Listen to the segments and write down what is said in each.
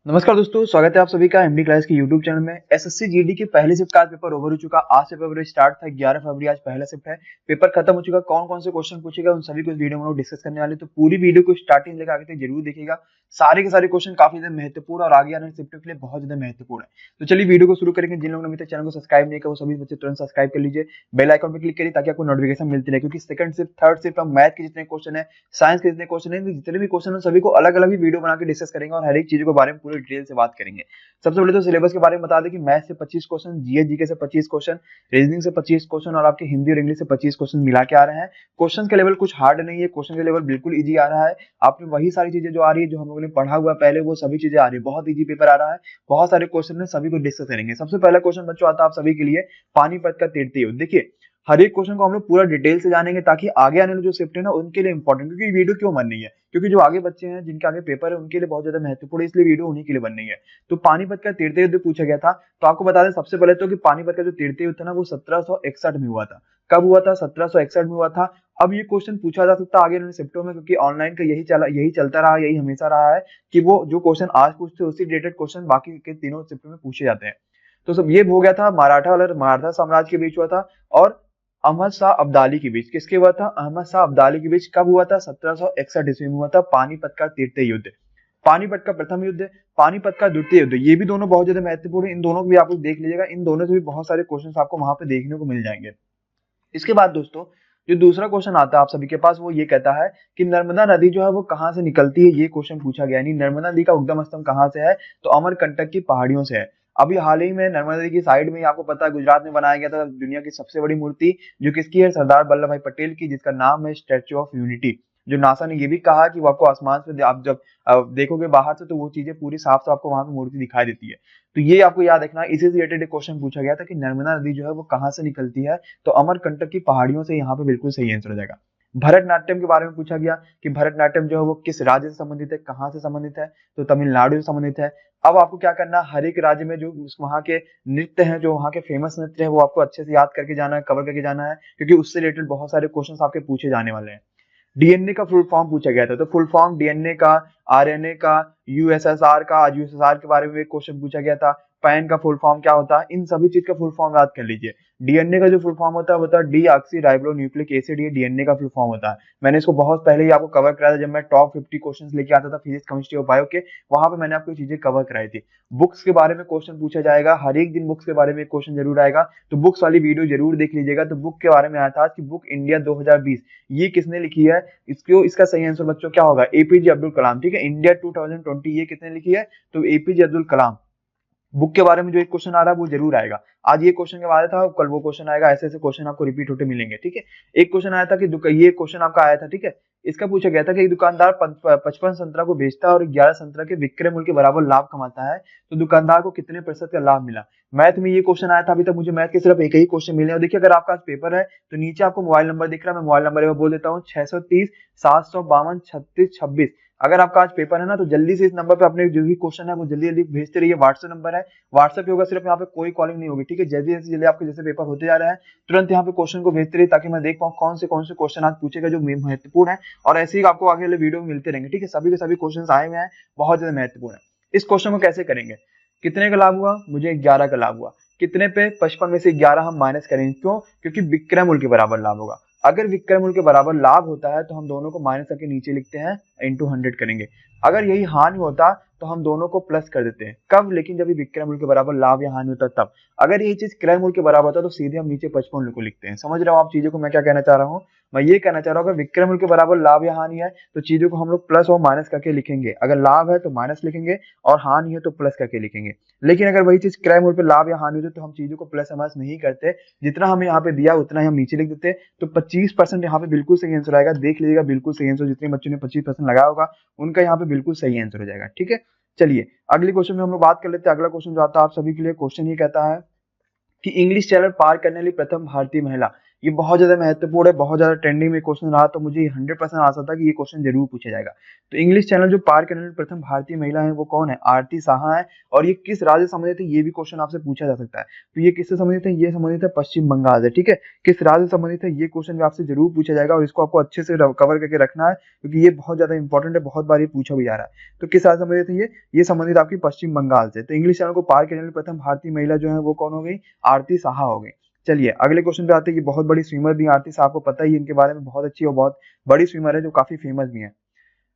नमस्कार दोस्तों, स्वागत है आप सभी का एमडी क्लास के यूट्यूब चैनल में। एसएससी जीडी की पहले शिफ्ट का पेपर ओवर हो चुका। आज से पेपर स्टार्ट था 11 फरवरी, आज पहला शिफ्ट है। पेपर खत्म हो चुका। कौन कौन से क्वेश्चन पूछेगा उन सभी को इस वीडियो में हम लोग डिस्कस करने वाले, तो पूरी वीडियो को स्टार्टिंग से लेकर आगे तक जरूर देखिएगा। सारे के सारे क्वेश्चन काफी ज्यादा महत्वपूर्ण और आगे आने वाले शिफ्ट के लिए बहुत ज्यादा महत्वपूर्ण है। तो चलिए वीडियो को शुरू करेंगे। जिन लोगों ने अभी तक चैनल को सब्सक्राइब नहीं किया वो सभी बच्चे तुरंत सब्सक्राइब कर लीजिए, बेल आइकन पर क्लिक करिए ताकि आपको नोटिफिकेशन मिलती रहे। क्योंकि सेकंड शिफ्ट, थर्ड शिफ्ट और मैथ के जितने क्वेश्चन है, साइंस के जितने क्वेश्चन है, जितने भी क्वेश्चन है सभी को अलग अलग ही वीडियो बना के डिस्कस करेंगे और हर एक चीज के बारे में पूरी डिटेल से बात करेंगे। सबसे पहले तो सिलेबस के बारे में बता दें कि मैथ से 25 क्वेश्चन, जीएस जीके से 25 क्वेश्चन, रीजनिंग से 25 क्वेश्चन और आपके हिंदी और इंग्लिश से 25 क्वेश्चन मिला के आ रहे हैं। क्वेश्चन का लेवल कुछ हार्ड नहीं है, क्वेश्चन का लेवल बिल्कुल इजी आ रहा है। आपने वही सारी चीजें जो आ रही है, जो हम लोगों ने पढ़ा हुआ पहले, वो सभी चीजें आ रही है। बहुत इजी पेपर आ रहा है, बहुत सारे क्वेश्चन है, सभी को डिस्कस करेंगे। सबसे पहला क्वेश्चन बच्चों आता है आप सभी के लिए, पानीपत का तीर्थी युद्ध। देखिए, हर एक क्वेश्चन को हम लोग पूरा डिटेल से जानेंगे ताकि आगे आने वाले जो शिफ्ट है ना उनके लिए इंपॉर्टेंट, क्योंकि वीडियो क्यों बन रही है, क्योंकि जो आगे बच्चे हैं जिनके आगे पेपर है उनके लिए बहुत ज्यादा महत्वपूर्ण है, इसलिए वीडियो उन्हीं के लिए बन रही है। तो पानीपत का तीर्थी युद्ध पूछा गया था। तो आपको बता दें सबसे पहले तो कि पानीपत का जो तीर्थी युद्ध था ना वो 1761 में हुआ था। कब हुआ था? 1761 में हुआ था। अब ये क्वेश्चन पूछा जा सकता है आगे वाले शिफ्टों में, क्योंकि ऑनलाइन का यही चलता रहा, यही हमेशा रहा है कि वो जो क्वेश्चन आज पूछते हैं उसी रिलेटेड क्वेश्चन बाकी के तीनों शिफ्ट में पूछे जाते हैं। तो सब ये हो गया था, मराठा साम्राज्य के बीच हुआ था और अहमद शाह अब्दाली के बीच। किसके हुआ था? अहमद शाह अब्दाली के बीच। कब हुआ था? 1761 ईस्वी में हुआ था पानीपत का तीर्थी युद्ध। पानीपत का प्रथम युद्ध, पानीपत का द्वितीय युद्ध, ये भी दोनों बहुत ज्यादा महत्वपूर्ण है। इन दोनों को भी आप लोग देख लीजिएगा, इन दोनों से भी बहुत सारे क्वेश्चन आपको वहां पे देखने को मिल जाएंगे। इसके बाद दोस्तों जो दूसरा क्वेश्चन आता है आप सभी के पास, वो ये कहता है कि नर्मदा नदी जो है वो कहाँ से निकलती है, ये क्वेश्चन पूछा गया। यानी नर्मदा नदी का उद्गम स्थल कहाँ से है? तो अमरकंटक की पहाड़ियों से है। अभी हाल ही में नर्मदा नदी की साइड में आपको पता है गुजरात में बनाया गया था दुनिया की सबसे बड़ी मूर्ति, जो किसकी है? सरदार वल्लभ भाई पटेल की, जिसका नाम है स्टैच्यू ऑफ यूनिटी। जो नासा ने ये भी कहा कि वो आपको आसमान से आप जब देखोगे बाहर से तो वो चीजें पूरी साफ साफ आपको वहां पे मूर्ति दिखाई देती है। तो ये आपको याद रखना है। इसी से रिलेटेड एक क्वेश्चन पूछा गया था कि नर्मदा नदी जो है वो कहाँ से निकलती है? तो अमरकंटक की पहाड़ियों से। यहाँ पे बिल्कुल सही आंसर हो जाएगा। भरतनाट्यम के बारे में पूछा गया कि भरतनाट्यम जो है वो किस राज्य से संबंधित है, कहाँ से संबंधित है? तो तमिलनाडु से संबंधित है। अब आपको क्या करना है, हर एक राज्य में जो वहाँ के नृत्य हैं, जो वहाँ के फेमस नृत्य है, वो आपको अच्छे से याद करके जाना है, कवर करके जाना है, क्योंकि उससे रिलेटेड बहुत सारे क्वेश्चन आपके पूछे जाने वाले हैं। डीएनए का फुल फॉर्म पूछा गया था। तो फुल फॉर्म डीएनए का, आरएनए का, यूएसएसआर का, यूएसएसआर के बारे में एक क्वेश्चन पूछा गया था। पैन का फुल फॉर्म क्या होता है? इन सभी चीज का फुल फॉर्म याद कर लीजिए। डीएनए का जो फुल फॉर्म होता है वो होता है डीऑक्सी राइबो न्यूक्लिक एसिड, ये डीएनए का फुल फॉर्म होता है। मैंने इसको बहुत पहले ही आपको कवर कराया था जब मैं टॉप 50 क्वेश्चंस लेके आता था फिजिक्स, केमिस्ट्री और बायो के, वहां पे मैंने आपको चीजें कवर कराई थी। बुक्स के बारे में क्वेश्चन पूछा जाएगा, हर एक दिन बुक्स के बारे में क्वेश्चन जरूर आएगा, तो बुक्स वाली वीडियो जरूर देख लीजिएगा। तो बुक के बारे में आया था कि बुक इंडिया 2020 ये किसने लिखी है? इसका सही आंसर बच्चों क्या होगा? एपीजे अब्दुल कलाम। ठीक है, इंडिया 2020 ये किसने लिखी है? तो एपीजे अब्दुल कलाम। बुक के बारे में जो एक क्वेश्चन आ रहा है वो जरूर आएगा। आज ये क्वेश्चन के बाद था, कल वो क्वेश्चन आएगा, ऐसे ऐसे क्वेश्चन आपको रिपीट होते मिलेंगे। ठीक है, एक क्वेश्चन आया था कि ये क्वेश्चन आपका आया था। ठीक है, इसका पूछा गया था कि एक दुकानदार 55 संतरा को बेचता है और 11 संतरा के विक्रय मूल्य के बराबर लाभ कमाता है, तो दुकानदार को कितने प्रतिशत का लाभ मिला? मैथ में ये क्वेश्चन आया था। अभी तक मुझे मैथ के सिर्फ एक ही क्वेश्चन मिले। और देखिए, अगर आपका आज पेपर है तो नीचे आपको मोबाइल नंबर दिख रहा है, मैं मोबाइल नंबर बोल देता हूँ 630 752 36 26। अगर आपका आज पेपर है ना तो जल्दी से इस नंबर पे अपने जो भी क्वेश्चन है वो जल्दी जल्दी भेजते रहिए। व्हाट्सएप नंबर है, व्हाट्सएप पे होगा, सिर्फ यहाँ पे कोई कॉलिंग नहीं होगी। ठीक है, जल्दी जल्दी आपके जैसे पेपर होते जा रहे हैं तुरंत यहाँ पे क्वेश्चन को भेजते रहिए, ताकि मैं देख पाऊँ कौन से क्वेश्चन आज पूछेगा जो महत्वपूर्ण है, और ऐसे ही आपको आगे वाले वीडियो में मिलते रहेंगे। ठीक है, सभी के सभी क्वेश्चन आए हुए हैं, बहुत ज्यादा महत्वपूर्ण है। इस क्वेश्चन को कैसे करेंगे? कितने का लाभ हुआ? मुझे 11 का लाभ हुआ। कितने पे? 55 में से 11 हम माइनस करेंगे। क्यों? क्योंकि विक्रय मूल्य के बराबर लाभ होगा। अगर विक्रय मूल्य के बराबर लाभ होता है तो हम दोनों को माइनस करके नीचे लिखते हैं, इंटू 100 करेंगे। अगर यही हानि होता तो हम दोनों को प्लस कर देते हैं। कब? लेकिन जब विक्रय मूल्य के बराबर लाभ या हानि होता तब। अगर यही चीज क्रय मूल्य के बराबर होता तो सीधे हम नीचे 55 को लिखते हैं। समझ रहे हो आप चीजों को? मैं क्या कहना चाह रहा हूँ, मैं ये कहना चाह रहा हूँ अगर विक्रय मूल्य के बराबर लाभ या हानि है तो चीजों को हम लोग प्लस और माइनस करके लिखेंगे। अगर लाभ है तो माइनस लिखेंगे और हानि है तो प्लस करके लिखेंगे। लेकिन अगर वही चीज क्रय मूल्य पे लाभ या हानि होती तो हम चीजों को प्लस माइनस नहीं करते, जितना हमें यहाँ पे दिया उतना ही हम नीचे लिख देते। तो 25% यहाँ पे बिल्कुल सही आंसर आएगा। देख लीजिएगा, बिल्कुल सही आंसर। जितने बच्चों ने 25% लगाया होगा उनका यहाँ पे बिल्कुल सही आंसर हो जाएगा। ठीक है, चलिए अगले क्वेश्चन में हम लोग बात कर लेते हैं। अगला क्वेश्चन जो आता है आप सभी के लिए, क्वेश्चन ये कहता है कि इंग्लिश चैनल पार करने वाली प्रथम भारतीय महिला, ये बहुत ज्यादा महत्वपूर्ण है, बहुत ज्यादा ट्रेंडिंग में क्वेश्चन रहा, तो मुझे 100% आशा था कि ये क्वेश्चन जरूर पूछा जाएगा। तो इंग्लिश चैनल जो पार करने वाली प्रथम भारतीय महिला है वो कौन है? आरती साहा है। और ये किस राज्य से संबंधित है, ये भी क्वेश्चन आपसे पूछा जा सकता है। तो ये किससे संबंधित है? ये संबंधित है पश्चिम बंगाल से, ठीक है। किस राज्य से संबंधित है, ये क्वेश्चन भी आपसे जरूर पूछा जाएगा और इसको आपको अच्छे से कवर करके रखना है, क्योंकि ये बहुत ज्यादा इंपॉर्टेंट है, बहुत बार ये पूछा भी जा रहा है। तो किस राज्य से संबंधित है ये संबंधित आपकी पश्चिम बंगाल से। तो इंग्लिश चैनल को पार करने वाली प्रथम भारतीय महिला जो है वो कौन हो गई? आरती साहा हो गई। चलिए अगले क्वेश्चन पे आते हैं। ये बहुत बड़ी स्विमर भी आरती साहब को पता ही है इनके बारे में, बहुत अच्छी और बहुत बड़ी स्विमर है जो काफी फेमस भी है।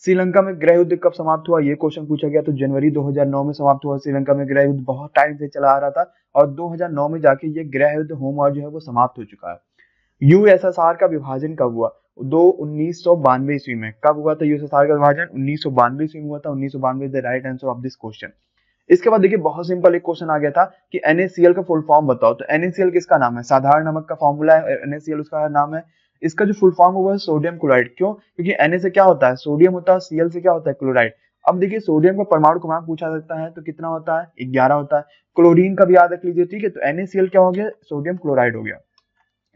श्रीलंका में गृह युद्ध कब समाप्त हुआ? ये क्वेश्चन पूछा गया। तो जनवरी 2009 में समाप्त हुआ। श्रीलंका में गृह युद्ध बहुत टाइम से चला आ रहा था और 2009 में जाके ये गृह युद्ध होम और जो है वो समाप्त हो चुका है। यूएसएसआर का विभाजन कब हुआ? 1992 ईस्वी में। कब हुआ था यूएसएसआर का विभाजन? 1992 ईस्वी में हुआ था। 1992 is the right answer of this question. इसके बाद देखिए बहुत सिंपल एक क्वेश्चन आ गया था कि NaCl का फुल फॉर्म बताओ। तो NaCl किसका नाम है? साधारण नमक का फॉर्मूला है, NaCl उसका नाम है। इसका जो फुल फॉर्म हुआ है सोडियम क्लोराइड। क्यों? क्योंकि Na से क्या होता है? सोडियम होता है, Cl से क्या होता है? क्लोराइड। अब देखिए सोडियम का परमाणु क्रमांक पूछा सकता है तो कितना होता है? 11 होता है। क्लोरीन का भी याद रख लीजिए, ठीक है। तो NaCl क्या हो गया? सोडियम क्लोराइड हो गया।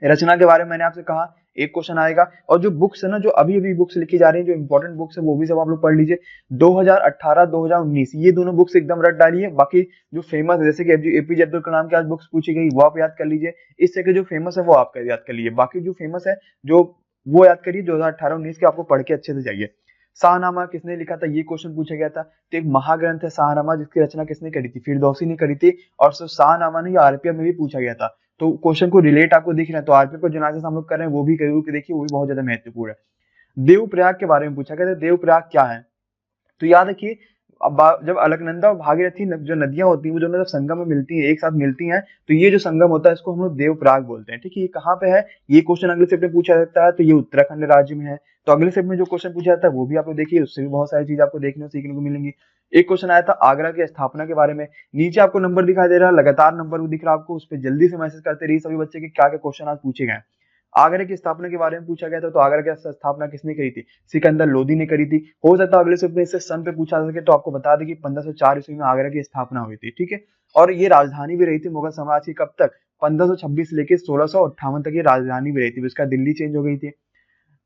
रचना के बारे में मैंने आपसे कहा एक क्वेश्चन आएगा। और जो बुक्स है ना, जो अभी अभी बुक्स लिखी जा रही है, जो इंपॉर्टेंट बुक्स है वो भी सब आप लोग पढ़ लीजिए। 2018 2019 ये दोनों बुक्स एकदम रट डालिए। बाकी जो फेमस है जैसे कि एपीजे अब्दुल कलाम की आज बुक्स पूछी गई वो आप याद कर लीजिए। इस तरह के जो फेमस है वो आप याद कर लीजिए। बाकी जो फेमस है जो वो याद करिए 2018-19 के, आपको पढ़ के अच्छे से जाइए। शाहनामा किसने लिखा था? ये क्वेश्चन पूछा गया था। तो एक महाग्रंथ है शाहनामा जिसकी रचना किसने करी थी? फिरदौसी ने करी थी। और शाहनामा ने आरपीएफ में भी पूछा गया था। तो क्वेश्चन को रिलेट आपको दिख रहा है तो आरपीएफ को जो एनालिसिस हम लोग कर रहे हैं वो भी जरूर के देखिए, वो भी बहुत ज्यादा महत्वपूर्ण है। देवप्रयाग के बारे में पूछा गया था। देवप्रयाग क्या है? तो याद रखिए अब जब अलकनंदा और भागीरथी जो नदियां होती हैं वो दोनों जब संगम में मिलती हैं, एक साथ मिलती हैं, तो ये जो संगम होता है इसको हम लोग देवप्रयाग बोलते हैं, ठीक है। ये कहाँ पे है? ये क्वेश्चन अगले सेट में पूछा जाता है। तो ये उत्तराखंड राज्य में है। तो अगले सेट में जो क्वेश्चन पूछा जाता है वो भी आप लोग देखिए, उससे भी बहुत सारी चीज आपको देखने और सीखने को मिलेंगी। एक क्वेश्चन आया था आगरा की स्थापना के बारे में। नीचे आपको नंबर दिखाई दे रहा है, लगातार नंबर दिख रहा है आपको, उस पर जल्दी से मैसेज करते रहिए सभी बच्चे के क्या क्या क्वेश्चन आज पूछे गए। आगरा की स्थापना के बारे में पूछा गया था। तो आगरा की स्थापना किसने करी थी? सिकंदर लोदी ने करी थी। हो सकता है अगले सेट में इससे सन पे पूछा सके, तो आपको बता दें कि 1504 ईस्वी में आगरा की स्थापना हुई थी, ठीक है। और ये राजधानी भी रही थी मुगल साम्राज्य की कब तक? 1526 से लेकर 1658 तक ये राजधानी भी रही थी। उसका दिल्ली चेंज हो गई थी।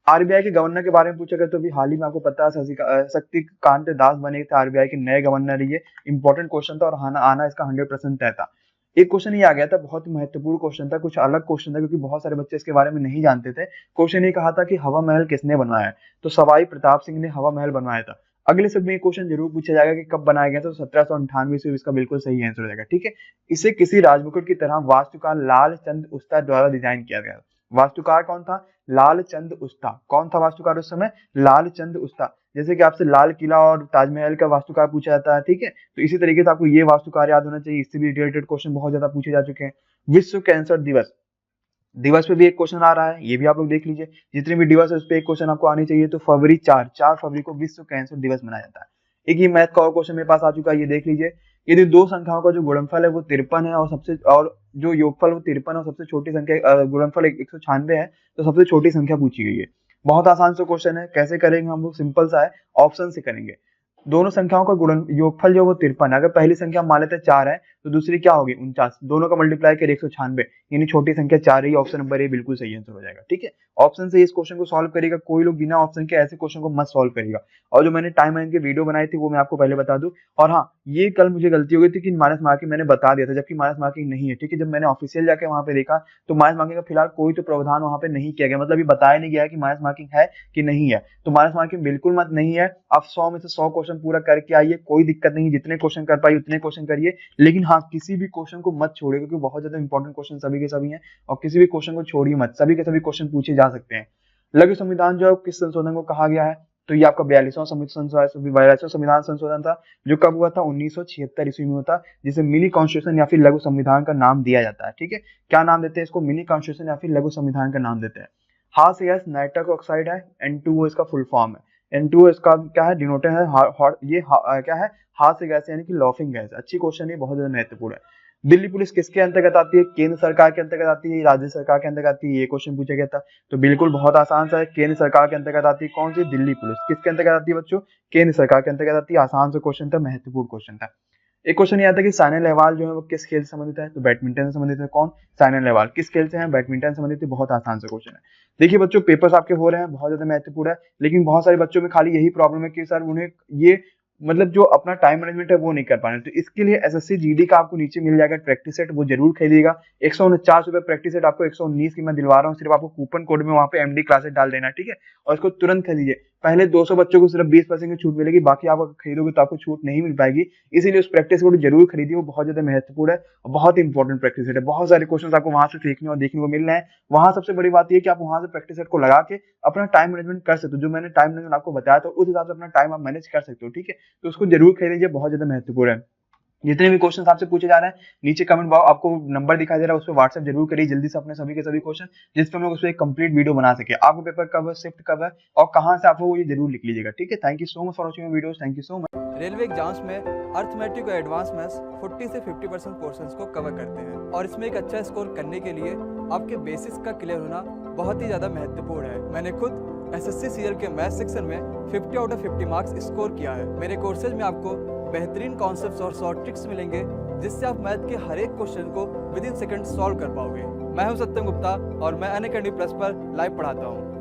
आरबीआई के गवर्नर के बारे में पूछा गया तो अभी हाल ही में आपको पता है शक्तिकांत दास बने थे आरबीआई के नए गवर्नर। ये इंपॉर्टेंट क्वेश्चन था और आना इसका 100% तय था। एक क्वेश्चन ये आ गया था, बहुत ही महत्वपूर्ण क्वेश्चन था, कुछ अलग क्वेश्चन था क्योंकि बहुत सारे बच्चे इसके बारे में नहीं जानते थे। क्वेश्चन ये कहा था कि हवा महल किसने बनवाया है? तो सवाई प्रताप सिंह ने हवा महल बनवाया था। अगले सब में एक क्वेश्चन जरूर पूछा जाएगा कि कब बनाया गया था? तो 1798 ईस्वी इसका बिल्कुल सही आंसर हो जाएगा, ठीक है। इसे किसी राजमुकुट की तरह वास्तुकार लाल चंद उस्ता द्वारा डिजाइन किया गया। वास्तुकार कौन था? लालचंद उस्ता। कौन था वास्तुकार उस समय? लालचंद उस्ता। जैसे कि आपसे लाल किला और ताजमहल का वास्तुकार पूछा जाता है, ठीक है। तो इसी तरीके से आपको ये वास्तुकार याद होना चाहिए। इससे भी रिलेटेड क्वेश्चन बहुत ज्यादा पूछे जा चुके हैं। विश्व कैंसर दिवस दिवस पे भी एक क्वेश्चन आ रहा है, ये भी आप लोग देख लीजिए। जितने भी दिवस है उस पर एक क्वेश्चन आपको आनी चाहिए। तो फरवरी 4 फरवरी को विश्व कैंसर दिवस मनाया जाता है। एक ये मैथ का और क्वेश्चन मेरे पास आ चुका है, ये देख लीजिए। यदि दो संख्याओं का जो गुणनफल है वो 53 है और जो योगफल वो 53 और सबसे छोटी संख्या गुणनफल 196 है, तो सबसे छोटी संख्या पूछी गई है। बहुत आसान सा क्वेश्चन है। कैसे करेंगे हम लोग? सिंपल सा है, ऑप्शन से करेंगे। दोनों संख्याओं का गुणन योगफल जो वो 53 है। अगर पहली संख्या मान लेते हैं 4 है तो दूसरी क्या होगी? 49। दोनों का मल्टीप्लाई कर 196, यानी छोटी संख्या 4 ही। ऑप्शन नंबर ए बिल्कुल सही आंसर हो जाएगा, ठीक है। ऑप्शन से इस क्वेश्चन को सॉल्व करेगा। कोई लोग बिना ऑप्शन के ऐसे क्वेश्चन को मत सॉल्व करेगा। और जो मैंने टाइम लाइन की वीडियो बनाई थी वो मैं आपको पहले बता दूं। और हाँ, ये कल मुझे गलती हो गई थी कि माइनस मार्किंग मैंने बता दिया था, जबकि माइनस मार्किंग नहीं है, ठीक है। जब मैंने ऑफिशियल जाके वहां पे देखा तो माइनस मार्किंग का फिलहाल कोई तो प्रावधान वहां पे नहीं किया गया, मतलब ये बताया नहीं गया कि माइनस मार्किंग है कि नहीं है। तो माइनस मार्किंग बिल्कुल मत नहीं है। आप 100 में से 100 क्वेश्चन पूरा करके आइए, कोई दिक्कत नहीं। जितने क्वेश्चन कर पाइए उतने क्वेश्चन करिए, लेकिन हाँ किसी भी क्वेश्चन को मत छोड़िए, क्योंकि बहुत ज्यादा इंपॉर्टेंट क्वेश्चन सभी के सभी हैं। और किसी भी क्वेश्चन को छोड़िए मत, सभी के सभी क्वेश्चन पूछे जा सकते हैं। लघु संविधान जो किस संशोधन को कहा गया है? तो ये आपका 42वां संविधान संशोधन था, जो कब हुआ था? 1976 ईस्वी में हुआ था, जिसे मिनी कॉन्स्टिट्यूशन या फिर लघु संविधान का नाम दिया जाता है, ठीक है। क्या नाम देते हैं इसको? मिनी कॉन्स्टिट्यूशन या फिर लघु संविधान का नाम देते हैं। हास्य गैस नाइट्रस ऑक्साइड है, N2O इसका फुल फॉर्म है। N2O इसका क्या है? डिनोटेड है क्या है? हास्य गैस यानी कि लॉफिंग गैस। अच्छी क्वेश्चन है, बहुत ज्यादा महत्वपूर्ण है। दिल्ली पुलिस किसके अंतर्गत आती है? केंद्र सरकार के अंतर्गत आती है, राज्य सरकार के अंतर्गत आती है? ये क्वेश्चन पूछा गया था। तो बिल्कुल बहुत आसान सा है, केंद्र सरकार के अंतर्गत आती है। कौन सी? दिल्ली पुलिस। किसके अंतर्गत आती है बच्चों? केंद्र सरकार के अंतर्गत आती है। आसान सा क्वेश्चन था, महत्वपूर्ण क्वेश्चन था। एक क्वेश्चन ये आता है कि साइना नेहवाल जो है वो किस खेल से संबंधित है, तो बैडमिंटन से संबंधित है। कौन? साइना नेहवाल। किस खेल से है? बैडमिंटन से संबंधित है। बहुत आसान सा क्वेश्चन है। देखिए बच्चों, पेपर्स आपके हो रहे हैं, बहुत ज्यादा महत्वपूर्ण है, लेकिन बहुत सारे बच्चों में खाली यही प्रॉब्लम है कि सर उन्हें ये मतलब जो अपना टाइम मैनेजमेंट है वो नहीं कर पा रहे। तो इसके लिए एसएससी जीडी का आपको नीचे मिल जाएगा प्रैक्टिस सेट, वो जरूर खरीदिएगा। 149 रुपए प्रैक्टिस सेट आपको 119 की मैं दिलवा रहा हूँ, सिर्फ आपको कूपन कोड में वहाँ पे एमडी क्लासेस डाल देना, ठीक है। और इसको तुरंत खरीदिए। पहले 200 बच्चों को सिर्फ 20% की छूट मिलेगी, बाकी आप अगर खरीदोगे तो आपको छूट नहीं मिल पाएगी। इसीलिए उस प्रैक्टिस कोड जरूर खरीदिए, वो बहुत ज्यादा महत्वपूर्ण है और बहुत इंपॉर्टेंट प्रैक्टिस सेट है। बहुत सारे क्वेश्चन आपको वहां से सीखने और देखने को मिल रहे हैं। वहां सबसे बड़ी बात यह कि आप वहां से प्रैक्टिस सेट को लगा के अपना टाइम मैनेजमेंट कर सकते हो। जो मैंने टाइम मैनेजमेंट आपको बताया था उस हिसाब से अपना टाइम आप मैनेज कर सकते हो, ठीक है। तो उसको जरूर खरीदिए, बहुत ज्यादा महत्वपूर्ण है। जितने भी क्वेश्चन आपसे पूछे जा रहे हैं, नीचे कमेंट बॉक्स आपको नंबर दिखाई दे रहा है, उस पर व्हाट्सएप जरूर करिए जल्दी से अपने सभी के सभी क्वेश्चन, जिसपे हम लोग उस पर एक कंप्लीट वीडियो बना सके। आपको पेपर कब है, शिफ्ट कब है और कहाँ से आपको ये जरूर लिख लीजिएगा, ठीक है। Thank you so much for watching videos, thank you so much. Railway exams में अर्थमेटिक और एडवांस मैथ्स 40 से 50% पोर्शंस को कवर करते हैं और इसमें एक अच्छा स्कोर करने के लिए आपके बेसिक्स का क्लियर होना बहुत ही ज़्यादा महत्वपूर्ण है। मैंने खुद एसएससी सीरियल के मैथ सेक्शन में 50 आउट ऑफ 50 मार्क्स स्कोर किया है। मेरे कोर्सेज में आपको बेहतरीन कॉन्सेप्ट्स और शॉर्ट ट्रिक्स मिलेंगे, जिससे आप मैथ के हर एक क्वेश्चन को विद इन सेकंड सॉल्व कर पाओगे। मैं हूं सत्यम गुप्ता और मैं अनअकैडमी प्लस पर लाइव पढ़ाता हूं।